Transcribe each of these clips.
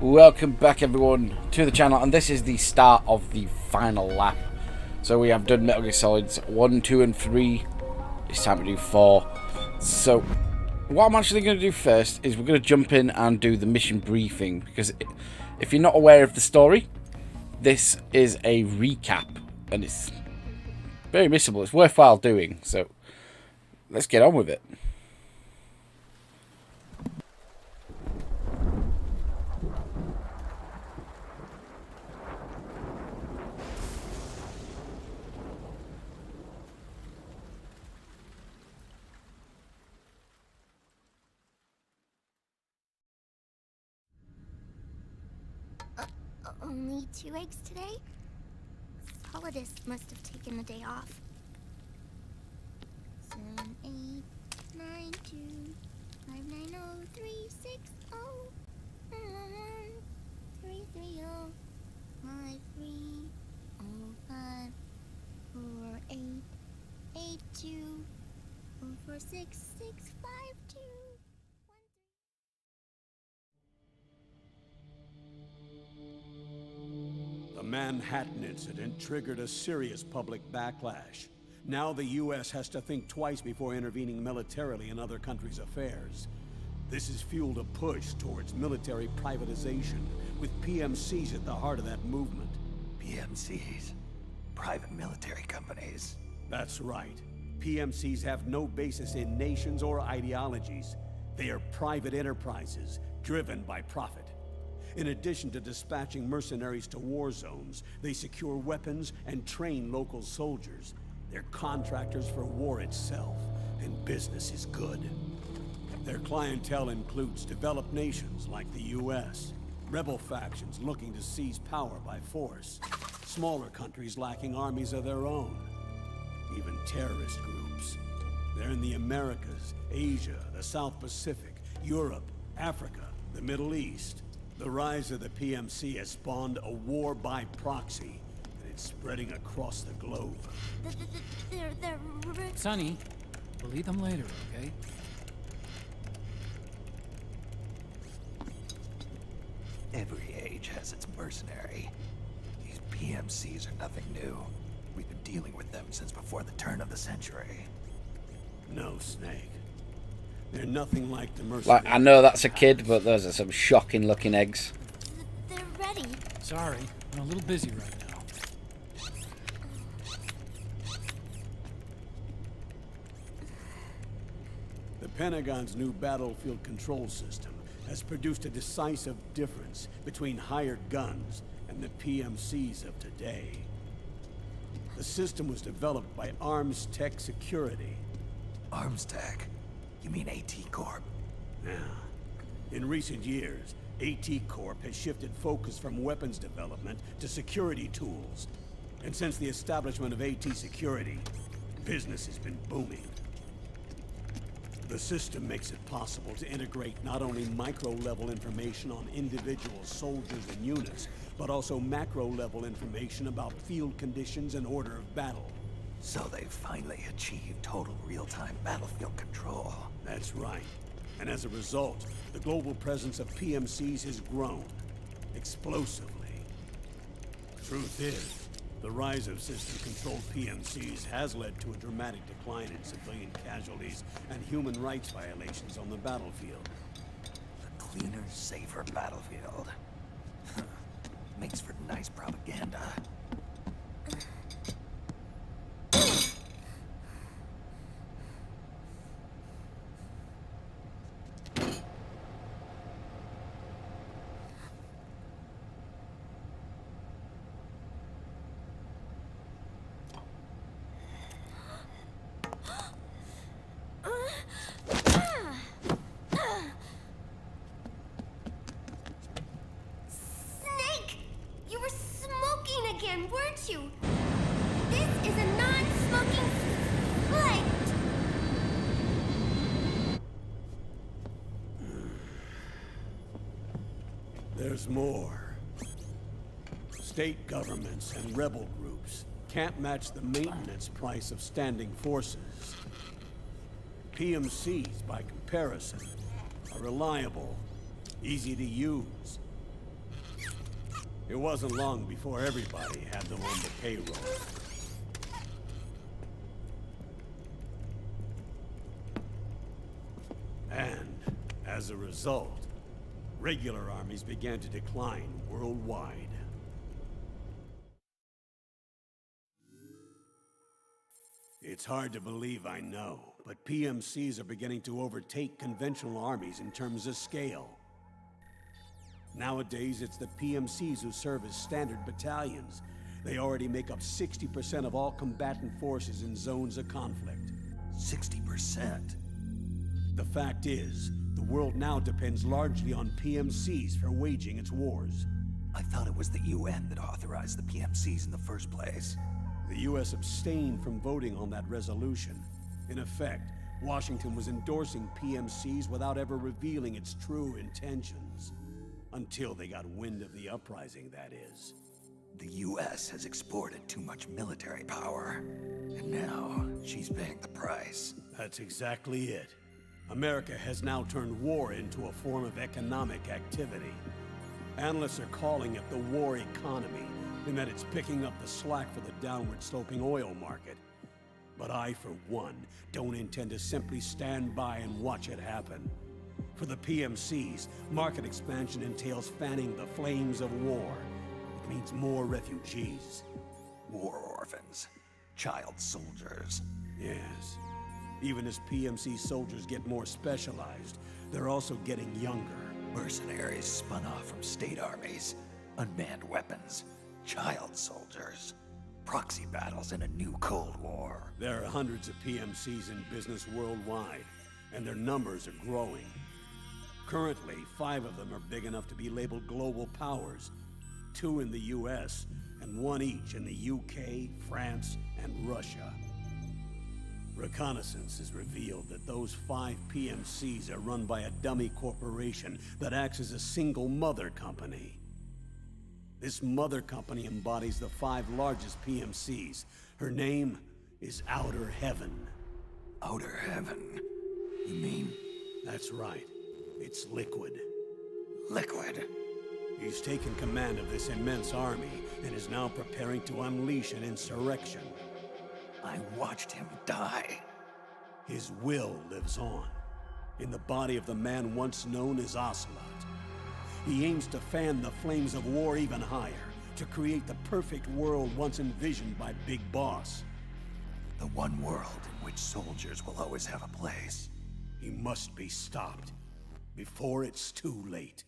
Welcome back everyone to the channel, and this is the start of the final lap. So we have done Metal Gear Solids 1, 2 and 3. It's time to do 4. So what I'm actually going to do first is we're going to jump in and do the mission briefing, because if you're not aware of the story, this is a recap and it's very missable. It's worthwhile doing, so let's get on with it. Only 2 eggs today? Solidus must have taken the day off. 7, 8, 9, 2, 5, 9, 0, 3, 6, 0, 1, 3, 3, 0, 5, 3, 0, 5, 4, 8, 8, 2, 4, 4, 6, 6, 5, 2. The Manhattan incident triggered a serious public backlash. Now the U.S. has to think twice before intervening militarily in other countries' affairs. This has fueled a push towards military privatization, with PMCs at the heart of that movement. PMCs? Private military companies? That's right. PMCs have no basis in nations or ideologies. They are private enterprises, driven by profit. In addition to dispatching mercenaries to war zones, they secure weapons and train local soldiers. They're contractors for war itself, and business is good. Their clientele includes developed nations like the US, rebel factions looking to seize power by force, smaller countries lacking armies of their own, even terrorist groups. They're in the Americas, Asia, the South Pacific, Europe, Africa, the Middle East. The rise of the PMC has spawned a war by proxy, and it's spreading across the globe. They're... Sonny, we'll eat them later, okay? Every age has its mercenary. These PMCs are nothing new. We've been dealing with them since before the turn of the century. No, Snake. They're nothing like the mercenaries. Like, I know that's a kid, but those are some shocking looking eggs. They're ready. Sorry, I'm a little busy right now. The Pentagon's new battlefield control system has produced a decisive difference between hired guns and the PMCs of today. The system was developed by Arms Tech Security. Arms Tech? You mean AT Corp? Yeah. In recent years, AT Corp has shifted focus from weapons development to security tools. And since the establishment of AT Security, business has been booming. The system makes it possible to integrate not only micro-level information on individual soldiers and units, but also macro-level information about field conditions and order of battle. So they've finally achieved total real-time battlefield control. That's right. And as a result, the global presence of PMCs has grown explosively. Truth is, the rise of system-controlled PMCs has led to a dramatic decline in civilian casualties and human rights violations on the battlefield. A cleaner, safer battlefield. Makes for nice propaganda. Snake! You were smoking again, weren't you? This is a non-smoking flight! There's more. State governments and rebel groups can't match the maintenance price of standing forces. PMCs, by comparison, are reliable, easy to use, It wasn't long before everybody had them on the payroll. And, as a result, regular armies began to decline worldwide. It's hard to believe, I know, but PMCs are beginning to overtake conventional armies in terms of scale. Nowadays, it's the PMCs who serve as standard battalions. They already make up 60% of all combatant forces in zones of conflict. 60%? The fact is, the world now depends largely on PMCs for waging its wars. I thought it was the UN that authorized the PMCs in the first place. The US abstained from voting on that resolution. In effect, Washington was endorsing PMCs without ever revealing its true intentions. Until they got wind of the uprising, that is. The US has exported too much military power. And now, she's paying the price. That's exactly it. America has now turned war into a form of economic activity. Analysts are calling it the war economy, in that it's picking up the slack for the downward-sloping oil market. But I, for one, don't intend to simply stand by and watch it happen. For the PMCs, market expansion entails fanning the flames of war. It means more refugees. War orphans. Child soldiers. Yes. Even as PMC soldiers get more specialized, they're also getting younger. Mercenaries spun off from state armies. Unmanned weapons. Child soldiers. Proxy battles in a new Cold War. There are hundreds of PMCs in business worldwide, and their numbers are growing. Currently, 5 of them are big enough to be labeled global powers. 2 in the US, and 1 each in the UK, France, and Russia. Reconnaissance has revealed that those 5 PMCs are run by a dummy corporation that acts as a single mother company. This mother company embodies the 5 largest PMCs. Her name is Outer Heaven. Outer Heaven? You mean? That's right. It's Liquid. Liquid? He's taken command of this immense army and is now preparing to unleash an insurrection. I watched him die. His will lives on, in the body of the man once known as Ocelot. He aims to fan the flames of war even higher, to create the perfect world once envisioned by Big Boss. The one world in which soldiers will always have a place. He must be stopped, before it's too late.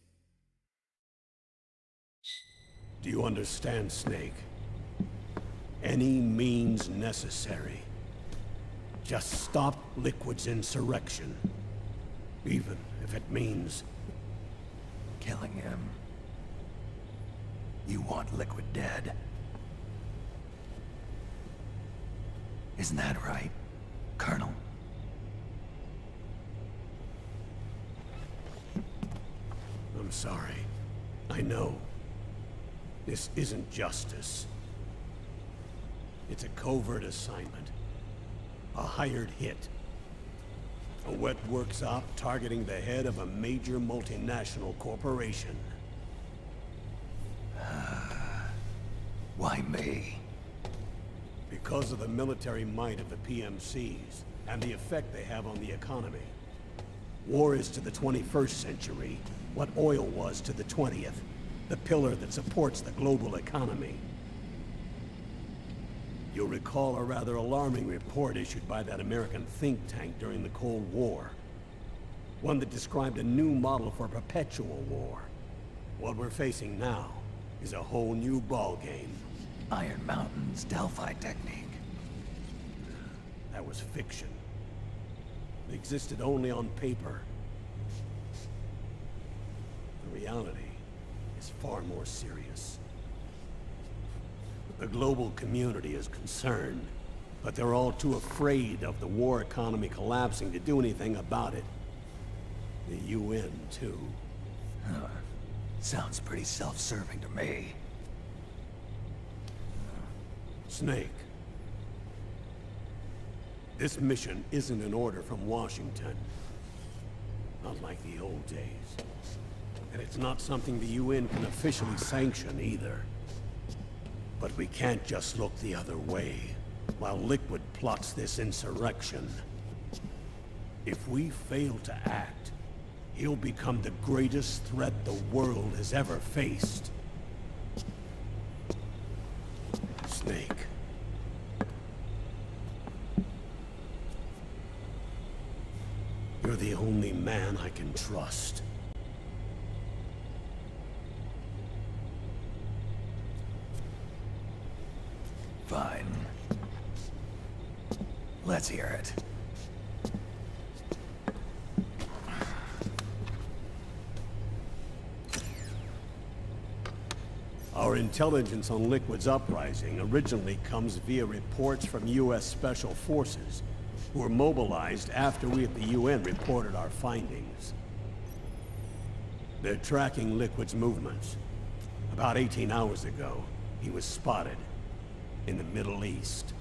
Do you understand, Snake? Any means necessary. Just stop Liquid's insurrection. Even if it means killing him. You want Liquid dead? Isn't that right, Colonel? I'm sorry. I know. This isn't justice. It's a covert assignment. A hired hit. A wet works op targeting the head of a major multinational corporation. Why me? Because of the military might of the PMCs, and the effect they have on the economy. War is to the 21st century what oil was to the 20th, the pillar that supports the global economy. You'll recall a rather alarming report issued by that American think tank during the Cold War. One that described a new model for perpetual war. What we're facing now is a whole new ballgame. Iron Mountain's Delphi technique. That was fiction. It existed only on paper. The reality is far more serious. The global community is concerned, but they're all too afraid of the war economy collapsing to do anything about it. The UN, too. Huh. Sounds pretty self-serving to me. Snake. This mission isn't an order from Washington. Not like the old days. And it's It's not something the UN can officially sanction either. But we can't just look the other way while Liquid plots this insurrection. If we fail to act, he'll become the greatest threat the world has ever faced. Snake. You're the only man I can trust. Fine. Let's hear it. Our intelligence on Liquid's uprising originally comes via reports from U.S. Special Forces, who were mobilized after we at the UN reported our findings. They're tracking Liquid's movements. About 18 hours ago, he was spotted in the Middle East.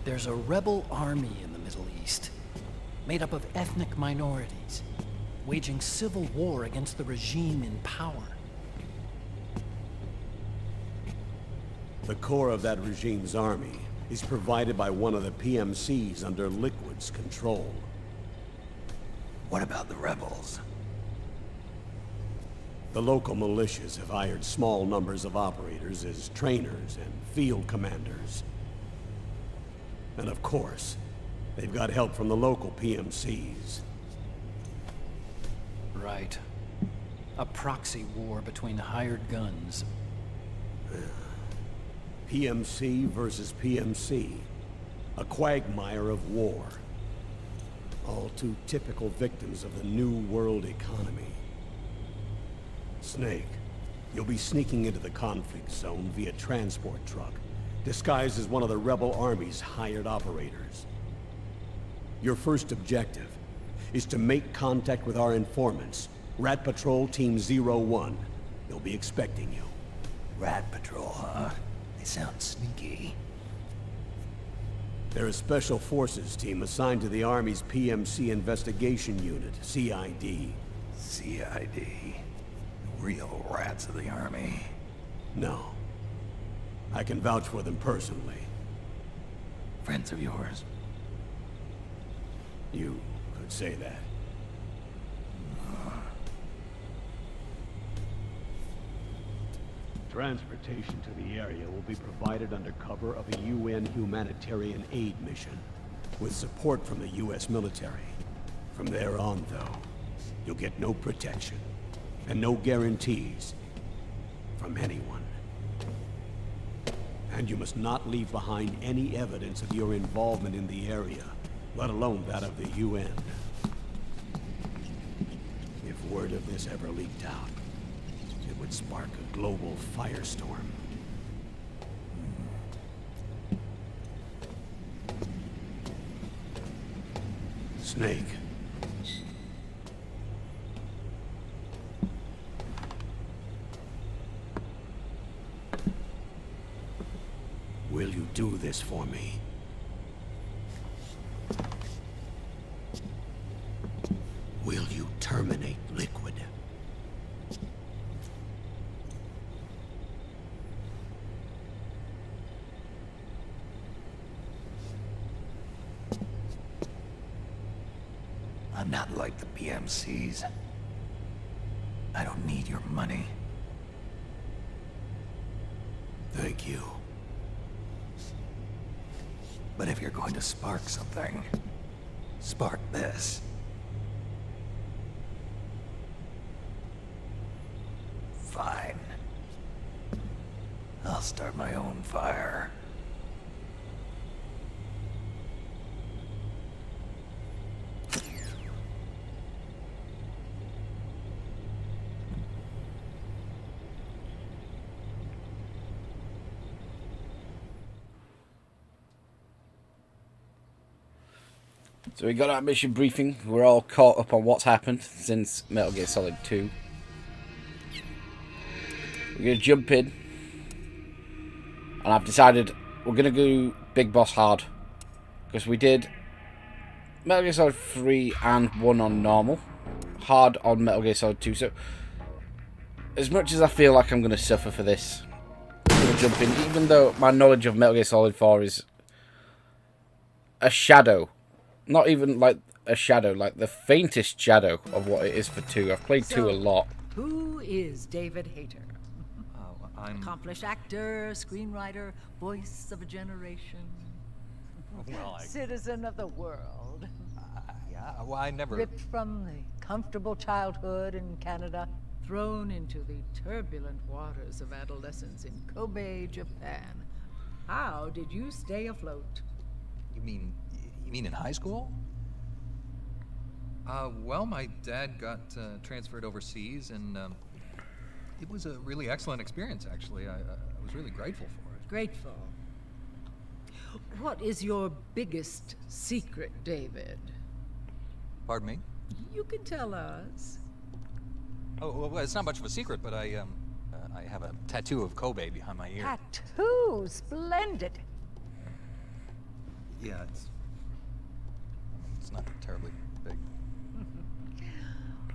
There's a rebel army in the Middle East, made up of ethnic minorities, waging civil war against the regime in power. The core of that regime's army is provided by one of the PMCs under Liquid's control. What about the rebels? The local militias have hired small numbers of operators as trainers and field commanders. And of course, they've got help from the local PMCs. Right. A proxy war between hired guns. PMC versus PMC. A quagmire of war. All too typical victims of the new world economy. Snake, you'll be sneaking into the conflict zone via transport truck, disguised as one of the rebel army's hired operators. Your first objective is to make contact with our informants, Rat Patrol Team 01. They'll be expecting you. Rat Patrol, huh? They sound sneaky. They're a special forces team assigned to the Army's PMC Investigation Unit, CID. CID. Real rats of the Army. No. I can vouch for them personally. Friends of yours? You could say that. Transportation to the area will be provided under cover of a UN humanitarian aid mission, with support from the US military. From there on, though, you'll get no protection, and no guarantees from anyone. And you must not leave behind any evidence of your involvement in the area, let alone that of the UN. If word of this ever leaked out, it would spark a global firestorm. Snake. Will you do this for me? Will you terminate Liquid? I'm not like the PMCs. I don't need your money. Thank you. But if you're going to spark something, spark this. Fine. I'll start my own fire. So we got our mission briefing. We're all caught up on what's happened since Metal Gear Solid 2. We're going to jump in. And I've decided we're going to go Big Boss hard. Because we did Metal Gear Solid 3 and 1 on normal. hard on Metal Gear Solid 2, so as much as I feel like I'm going to suffer for this, I'm going to jump in, even though my knowledge of Metal Gear Solid 4 is a shadow. Not even like a shadow, like the faintest shadow of what it is for 2. I've played 2 a lot. Who is David Hayter? Oh, I'm... Accomplished actor, screenwriter, voice of a generation. Well, Citizen of the world. yeah, well, I never... Ripped from the comfortable childhood in Canada, thrown into the turbulent waters of adolescence in Kobe, Japan. How did you stay afloat? You mean in high school? Well, my dad got transferred overseas, and it was a really excellent experience, actually. I was really grateful for it. Grateful. What is your biggest secret, David? Pardon me? You can tell us. Oh, well, it's not much of a secret, but I have a tattoo of Kobe behind my ear. Tattoo! Splendid! Yeah, it's not terribly big.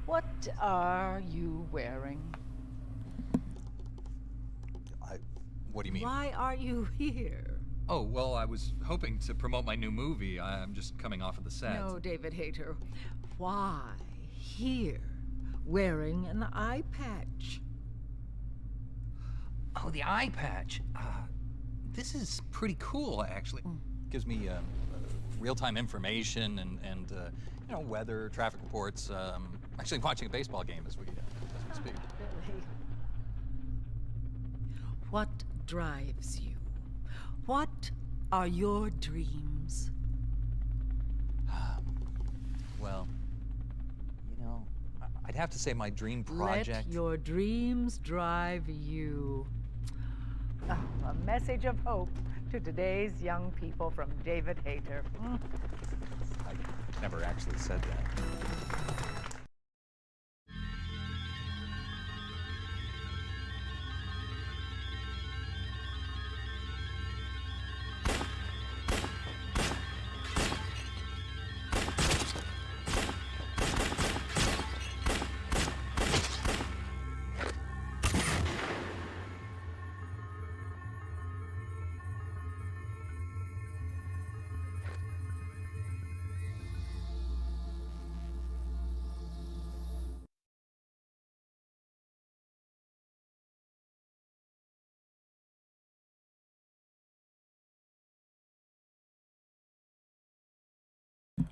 What are you wearing? What do you mean? Why are you here? Oh, well, I was hoping to promote my new movie. I'm just coming off of the set. No, David Hayter. Why here? Wearing an eye patch. Oh, the eye patch. This is pretty cool, actually. Gives me real-time information and you know, weather, traffic reports. Actually watching a baseball game as we speak. Really? What drives you? What are your dreams? Well, you know, I'd have to say my dream project... Let your dreams drive you. A message of hope to today's young people from David Hayter. I never actually said that.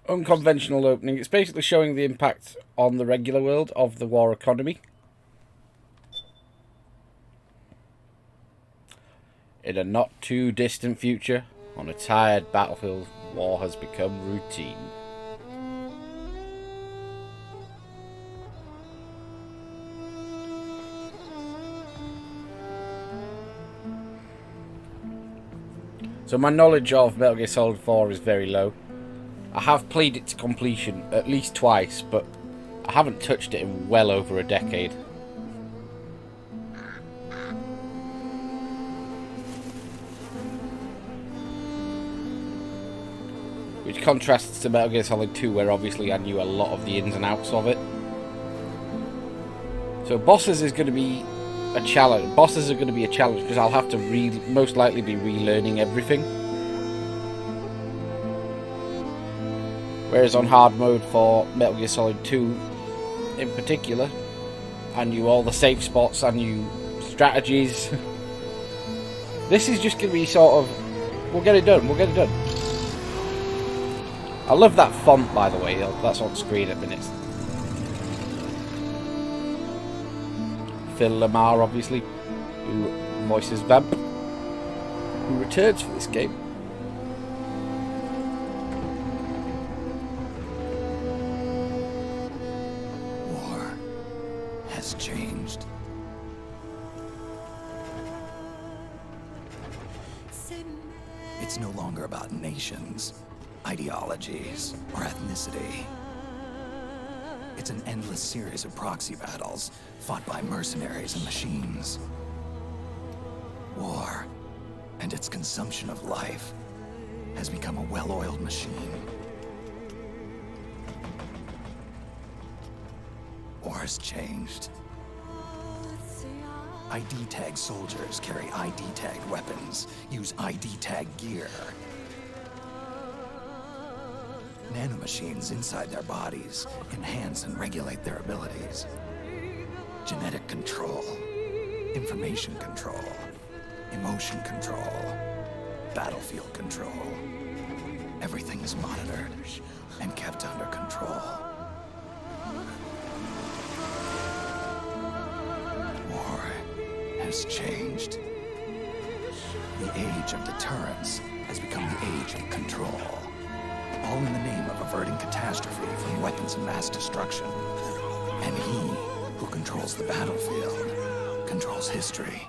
Unconventional opening. It's basically showing the impact on the regular world of the war economy. In a not too distant future, on a tired battlefield, war has become routine. So my knowledge of Metal Gear Solid 4 is very low. I have played it to completion at least twice, but I haven't touched it in well over a decade. Which contrasts to Metal Gear Solid 2, where obviously I knew a lot of the ins and outs of it. So bosses is going to be a challenge. Bosses are going to be a challenge because I'll have to most likely be relearning everything. Whereas on hard mode for Metal Gear Solid 2 in particular, I knew all the safe spots, I knew strategies. This is just going to be sort of, we'll get it done, we'll get it done. I love that font, by the way, that's on screen at minutes. Phil Lamar, obviously, who voices Vamp, who returns for this game. Has changed. It's no longer about nations, ideologies, or ethnicity. It's an endless series of proxy battles fought by mercenaries and machines. War and its consumption of life has become a well-oiled machine. War has changed. ID tag soldiers carry ID tagged weapons, use ID tag gear. Nanomachines inside their bodies enhance and regulate their abilities. Genetic control, information control, emotion control, battlefield control. Everything is monitored and kept under control. War has changed. The age of deterrence has become the age of control. All in the name of averting catastrophe from weapons of mass destruction. And he who controls the battlefield controls history.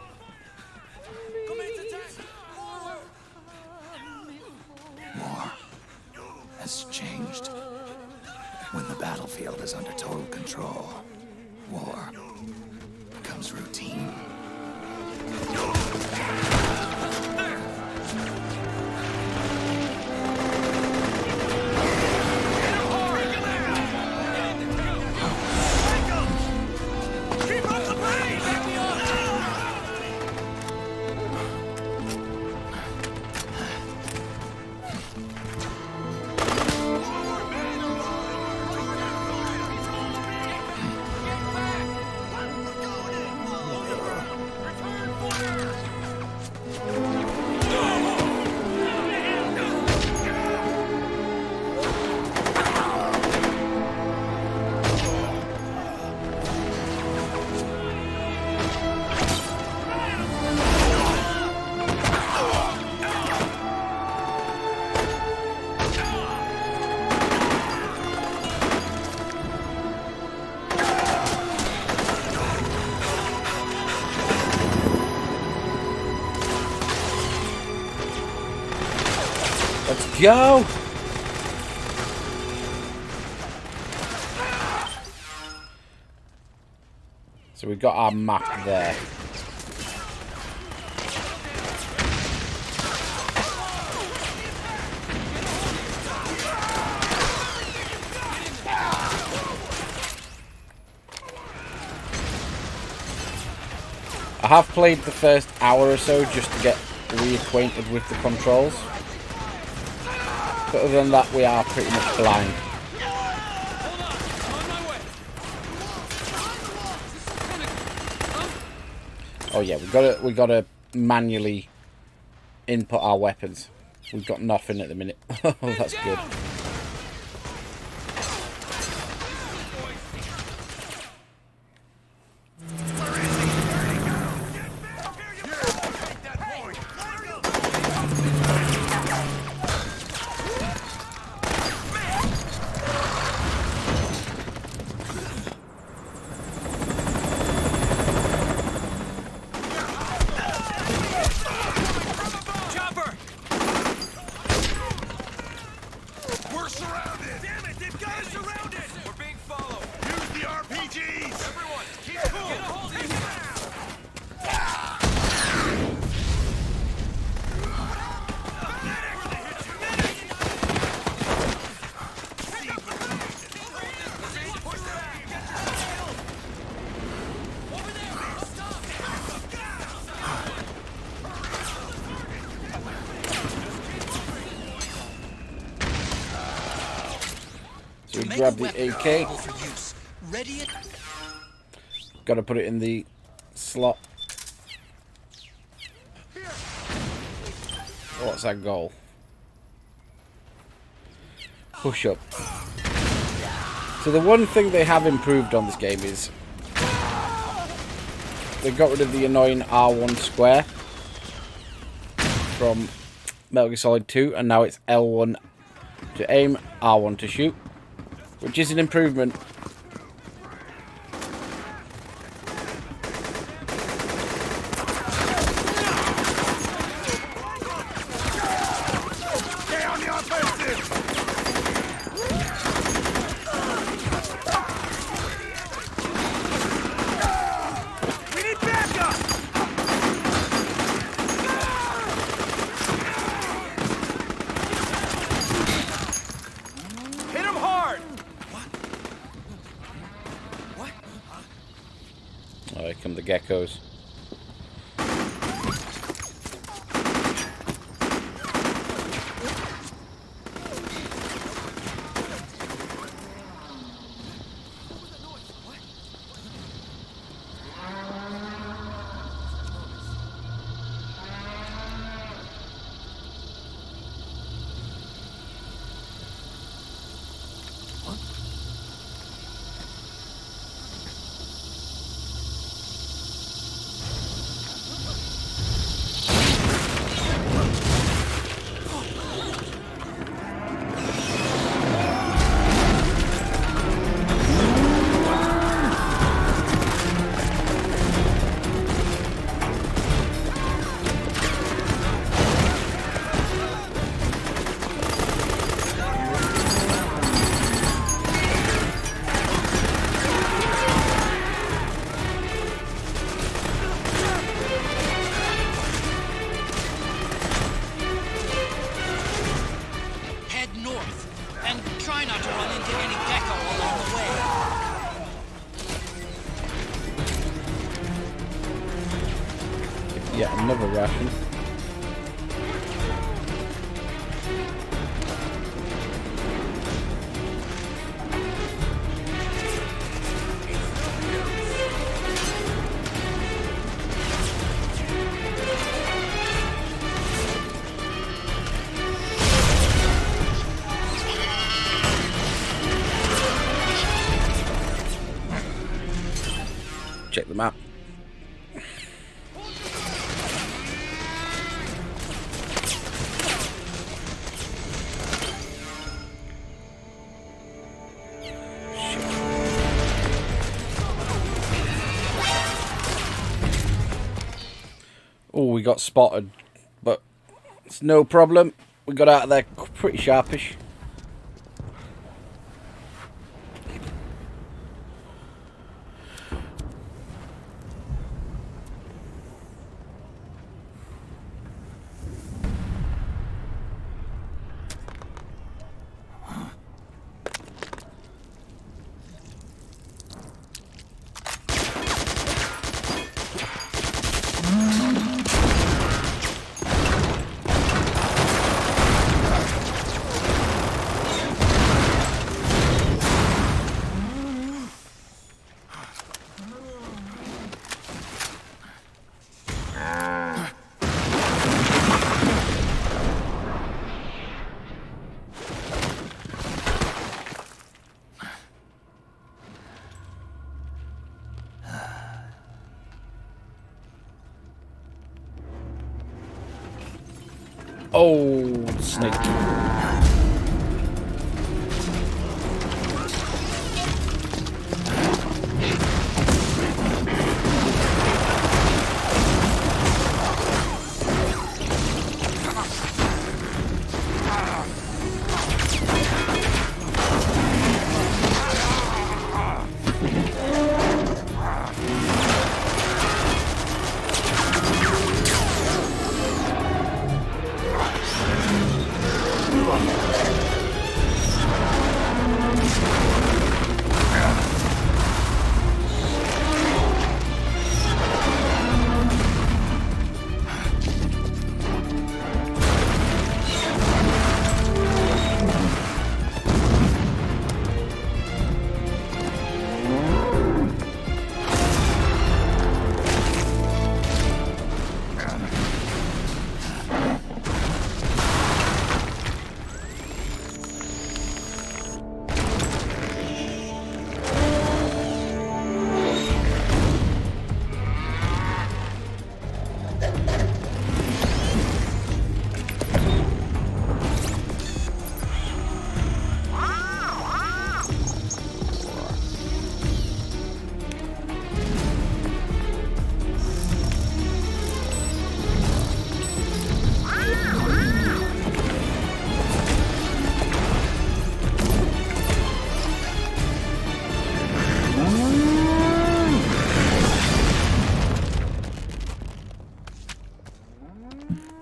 War has changed. When the battlefield is under total control, war becomes routine. Let's go! So we've got our map there. I have played the first hour or so just to get reacquainted with the controls. But other than that, we are pretty much blind. Oh yeah, we gotta manually input our weapons. We've got nothing at the minute. Oh, that's good. So we grab the AK. Got to put it in the slot. What's that goal? Push up. So the one thing they have improved on this game is they got rid of the annoying R1 square from Metal Gear Solid 2, and now it's L1 to aim, R1 to shoot, which is an improvement. here come the geckos. Yeah, another ration. Check the map. Oh, we got spotted, but it's no problem. We got out of there pretty sharpish. Oh, snake.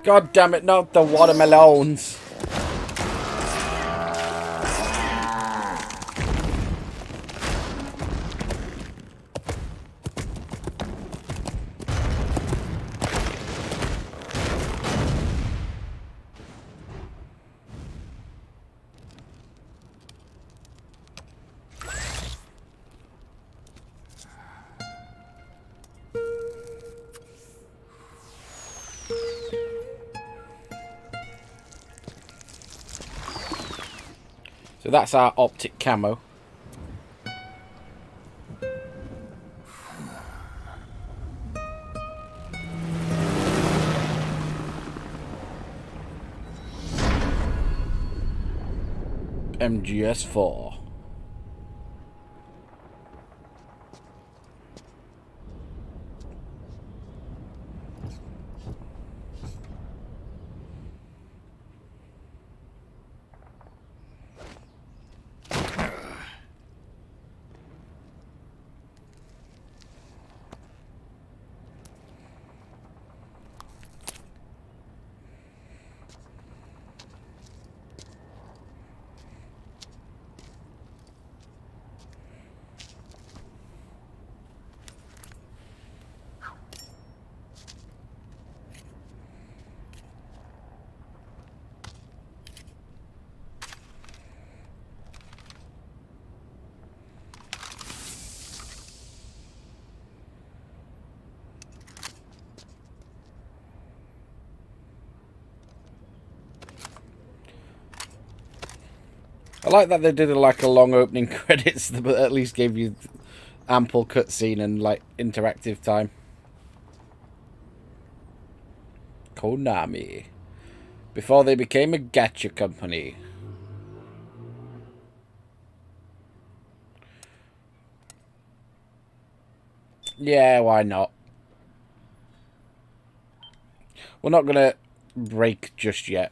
God damn it, not the watermelons. So that's our optic camo. MGS4. I like that they did like a long opening credits, but at least gave you ample cutscene and like interactive time. Konami. Before they became a gacha company. Yeah, why not? We're not gonna break just yet.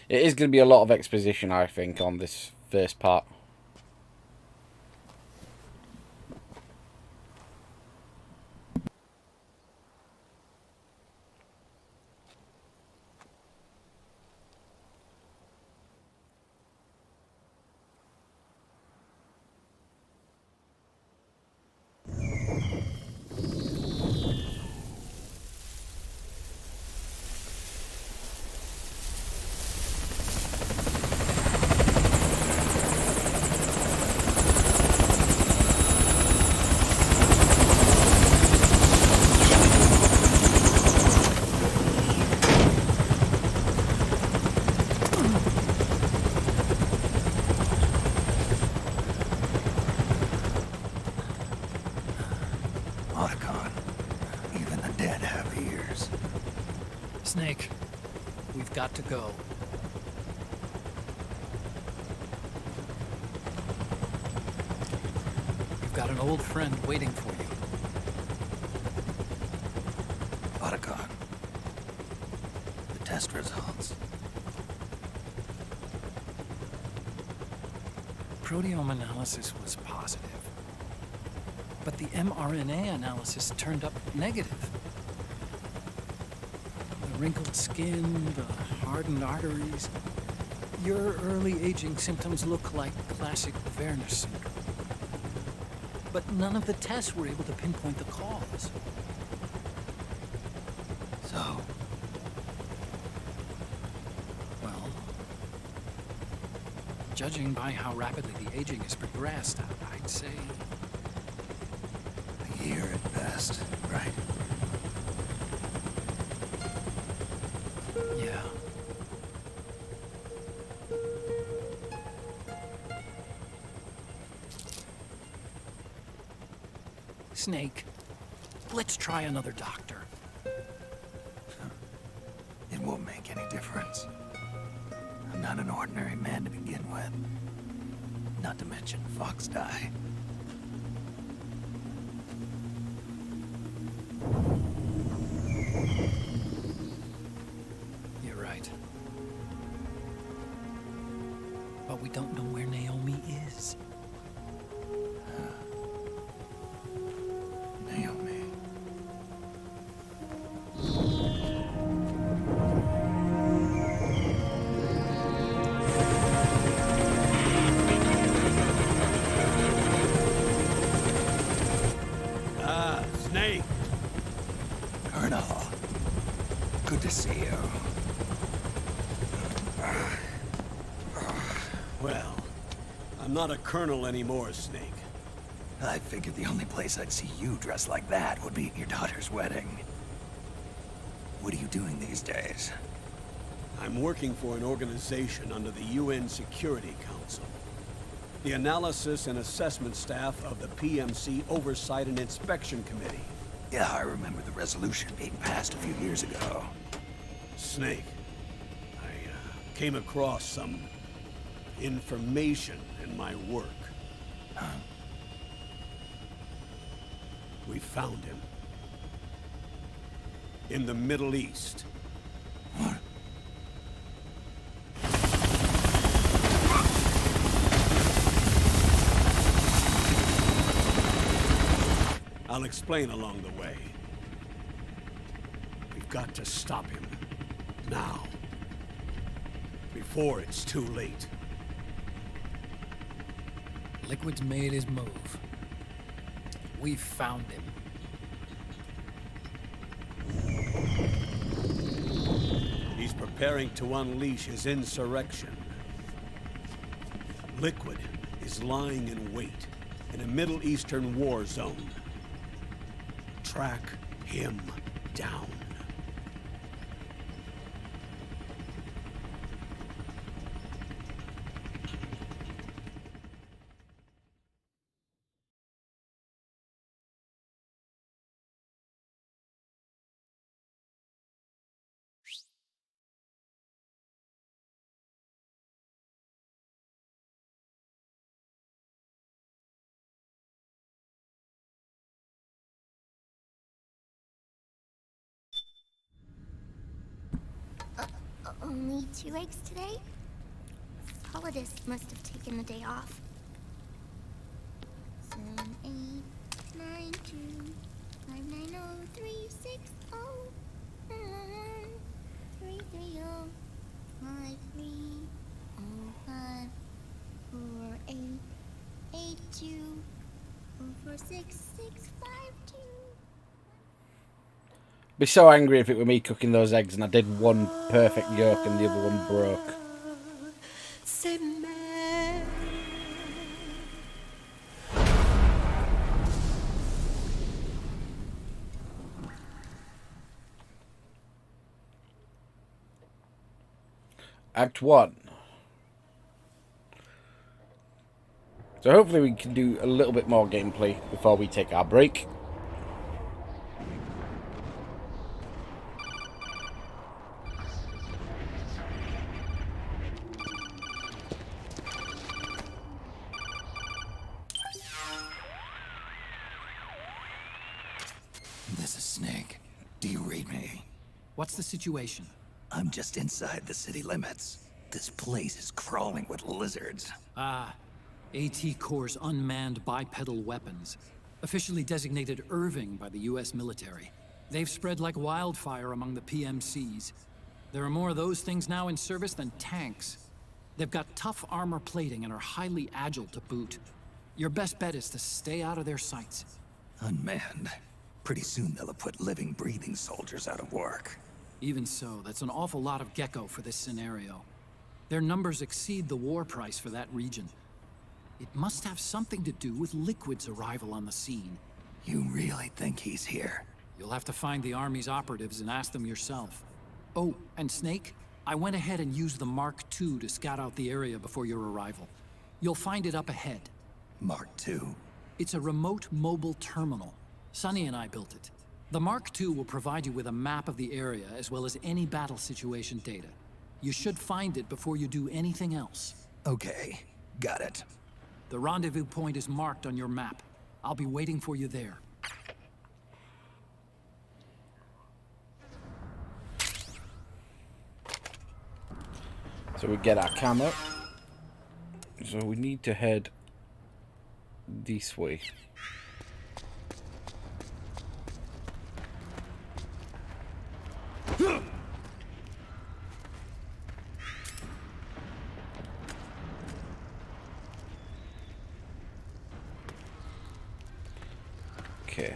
It is going to be a lot of exposition, I think, on this first part. Even the dead have ears. Snake, we've got to go. You've got an old friend waiting for you. Otacon. The test results. Proteome analysis was positive, but the mRNA analysis turned up negative. The wrinkled skin, the hardened arteries. Your early aging symptoms look like classic Werner syndrome. But none of the tests were able to pinpoint the cause. So, Well, judging by how rapidly the aging has progressed, I'd say a year at best, right? yeah. Snake, let's try another doctor. It won't make any difference. I'm not an ordinary man to begin with. Not to mention Fox die. You're right. But we don't know where Naomi is. Naomi. Snake! Colonel. Good to see you. Well, I'm not a colonel anymore, Snake. I figured the only place I'd see you dressed like that would be at your daughter's wedding. What are you doing these days? I'm working for an organization under the UN Security Council. The Analysis and Assessment Staff of the PMC Oversight and Inspection Committee. Yeah, I remember the resolution being passed a few years ago. Snake, I came across some information in my work. Huh? We found him. In the Middle East. What? I'll explain along the way. We've got to stop him. Now. Before it's too late. Liquid's made his move. We found him. He's preparing to unleash his insurrection. Liquid is lying in wait in a Middle Eastern war zone. Track him down. Only 2 eggs today? Solidus must have taken the day off. 7, 8, 9, 2, 5, 9, 0, 3, 6, 0, 3, 3, 0, 5, 3, 0, 5, 4, 8, 8, 2, 4, 4, 6, 6, 5, 2. Be so angry if it were me cooking those eggs and I did one perfect yolk and the other one broke. Act 1. So hopefully we can do a little bit more gameplay before we take our break. This is Snake. Do you read me? What's the situation? I'm just inside the city limits. This place is crawling with lizards. Ah, AT Corps' unmanned bipedal weapons. Officially designated Irving by the US military. They've spread like wildfire among the PMCs. There are more of those things now in service than tanks. They've got tough armor plating and are highly agile to boot. Your best bet is to stay out of their sights. Unmanned. Pretty soon they'll have put living, breathing soldiers out of work. Even so, that's an awful lot of gecko for this scenario. Their numbers exceed the war price for that region. It must have something to do with Liquid's arrival on the scene. You really think he's here? You'll have to find the Army's operatives and ask them yourself. Oh, and Snake, I went ahead and used the Mark II to scout out the area before your arrival. You'll find it up ahead. Mark II? It's a remote mobile terminal. Sonny and I built it. The Mark II will provide you with a map of the area as well as any battle situation data. You should find it before you do anything else. Okay, got it. The rendezvous point is marked on your map. I'll be waiting for you there. So we get our camo. So we need to head this way. Okay.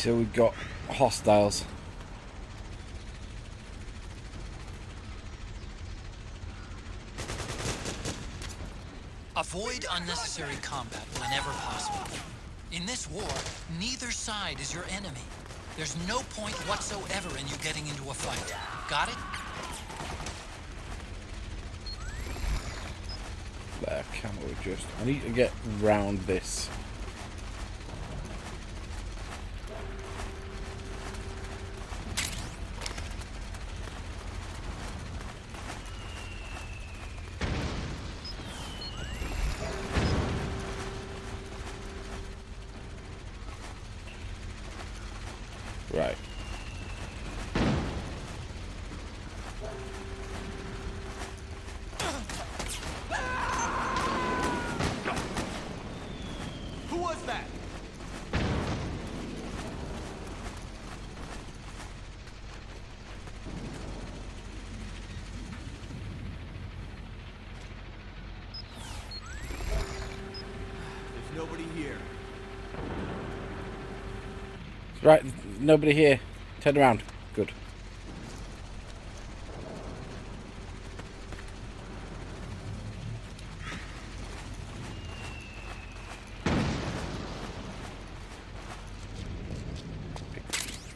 so we've got hostiles. Avoid unnecessary combat whenever possible. In this war, neither side is your enemy. There's no point whatsoever in you getting into a fight. Got it? There, camo adjust. I need to get round this. Right. Who was that? There's nobody here. Right, nobody here. Turn around. Good.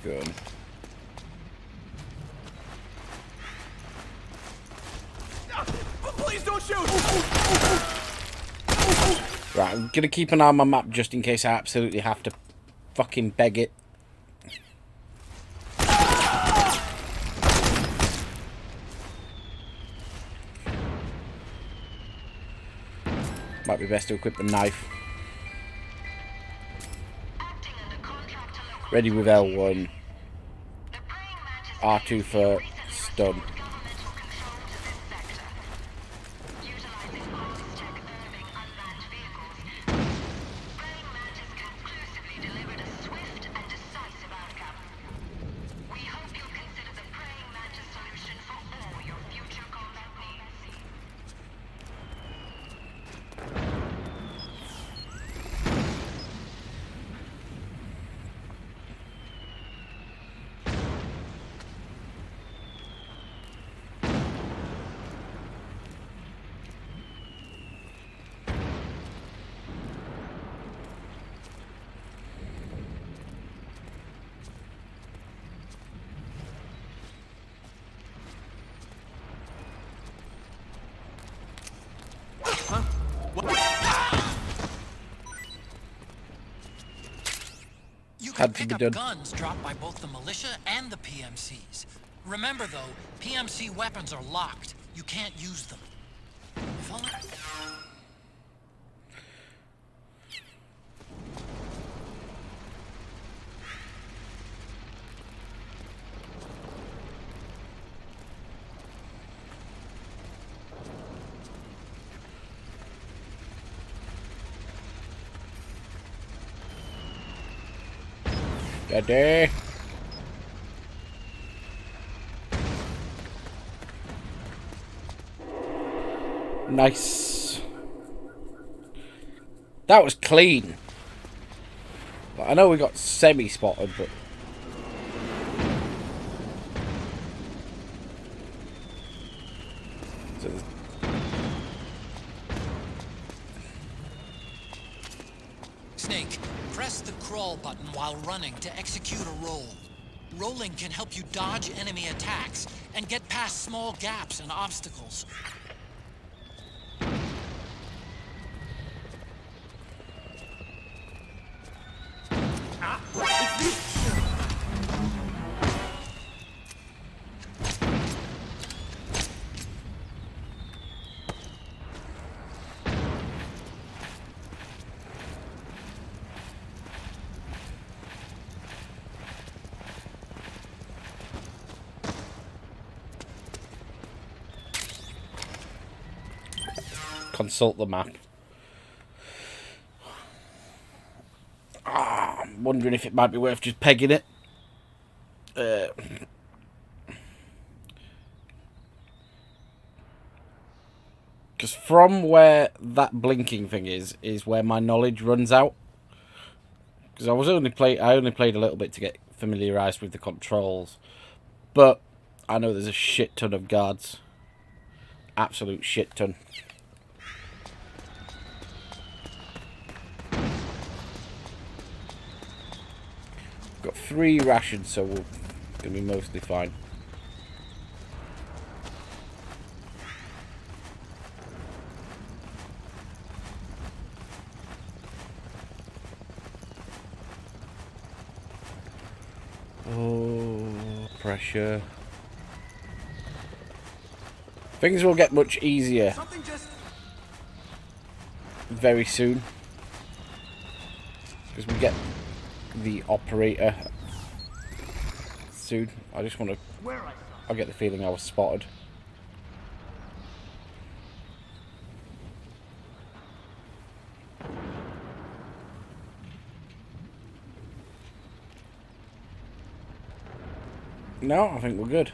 Good. Please don't shoot! Right, I'm gonna keep an eye on my map just in case I absolutely have to fucking beg it. Might be best to equip the knife. Ready with L1. R2 for stun. You Had can to pick be up done. guns dropped by both the militia and the PMCs. Remember though, PMC weapons are locked. You can't use them. If only... Ready. Nice. That was clean. I know we got semi-spotted, but... So there's- Snake, press the crawl button while running to execute a roll. Rolling can help you dodge enemy attacks and get past small gaps and obstacles. Consult the map. I'm wondering if it might be worth just pegging it. Because from where that blinking thing is where my knowledge runs out. Because I only played a little bit to get familiarised with the controls. But I know there's a shit ton of guards. Absolute shit ton. Got 3 rations, so we're gonna be mostly fine. Oh, pressure. Things will get much easier very soon. Because we get the operator soon. I just want to... I get the feeling I was spotted. No, I think we're good.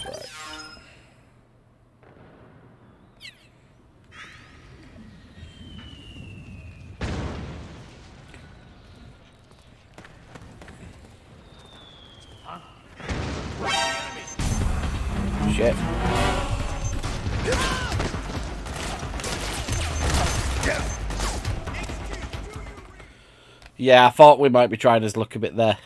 Right. Shit. Yeah, I thought we might be trying his luck a bit there.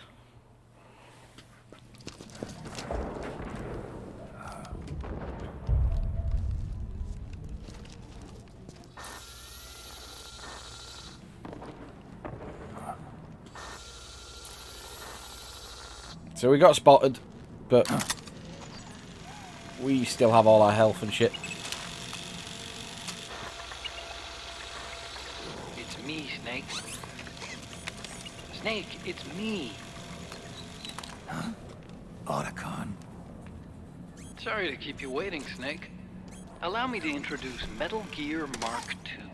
So we got spotted, but we still have all our health and shit. It's me, Snake. Snake, it's me. Huh? Otacon. Sorry to keep you waiting, Snake. Allow me to introduce Metal Gear Mark II.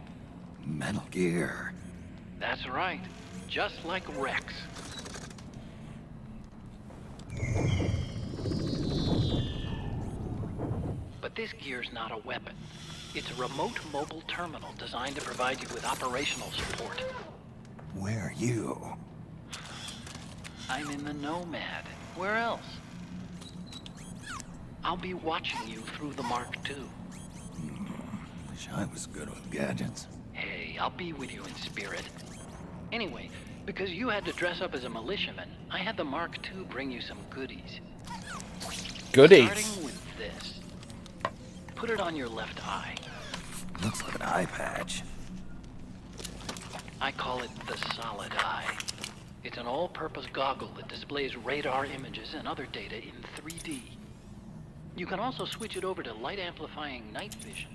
Metal Gear. That's right. Just like Rex. But this gear's not a weapon. It's a remote mobile terminal designed to provide you with operational support. Where are you? I'm in the Nomad. Where else? I'll be watching you through the Mark II. Wish I was good with gadgets. Hey, I'll be with you in spirit. Anyway, because you had to dress up as a militiaman, I had the Mark II bring you some goodies. Goodies? Starting with this. Put it on your left eye. Looks like an eye patch. I call it the Solid Eye. It's an all-purpose goggle that displays radar images and other data in 3D. You can also switch it over to light-amplifying night vision.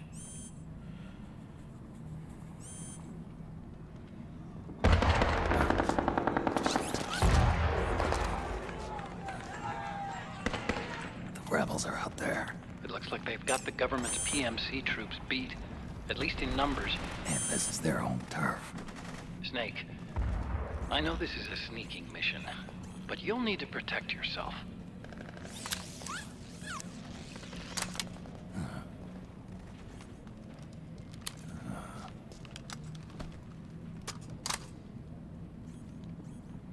The rebels are out there. It looks like they've got the government's PMC troops beat, at least in numbers. And this is their home turf. Snake, I know this is a sneaking mission, but you'll need to protect yourself.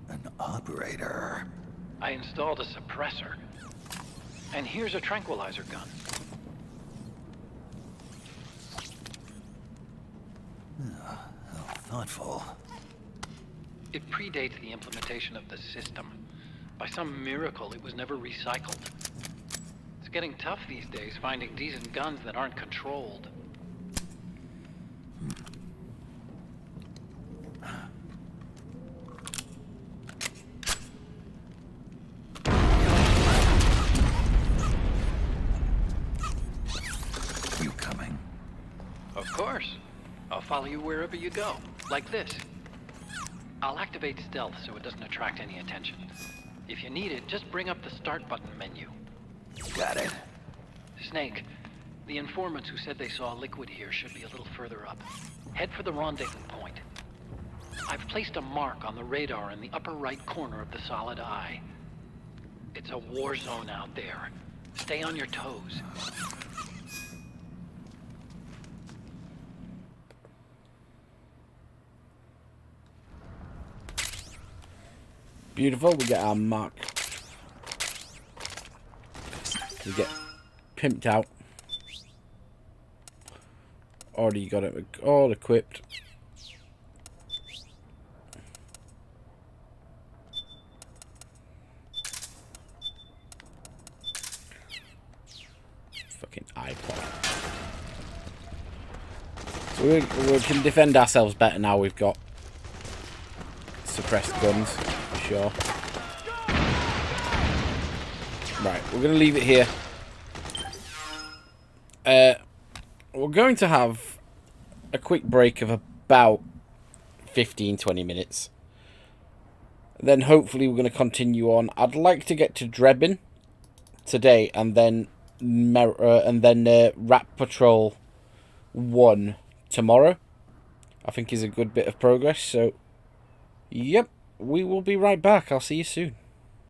An operator. I installed a suppressor. And here's a tranquilizer gun. How thoughtful. It predates the implementation of the system. By some miracle, it was never recycled. It's getting tough these days finding decent guns that aren't controlled. You coming? Of course. I'll follow you wherever you go, like this. I'll activate stealth so it doesn't attract any attention. If you need it, just bring up the start button menu. Got it. Snake, the informants who said they saw liquid here should be a little further up. Head for the rendezvous point. I've placed a mark on the radar in the upper right corner of the Solid Eye. It's a war zone out there. Stay on your toes. Beautiful, we get our mark. We get pimped out. Already got it all equipped. Fucking iPod. So we can defend ourselves better now we've got suppressed guns, for sure. Right, we're going to leave it here. We're going to have a quick break of about 15-20 minutes. Then hopefully we're going to continue on. I'd like to get to Drebin today and then Rat Patrol 1 tomorrow. I think is a good bit of progress. So, yep, we will be right back. I'll see you soon.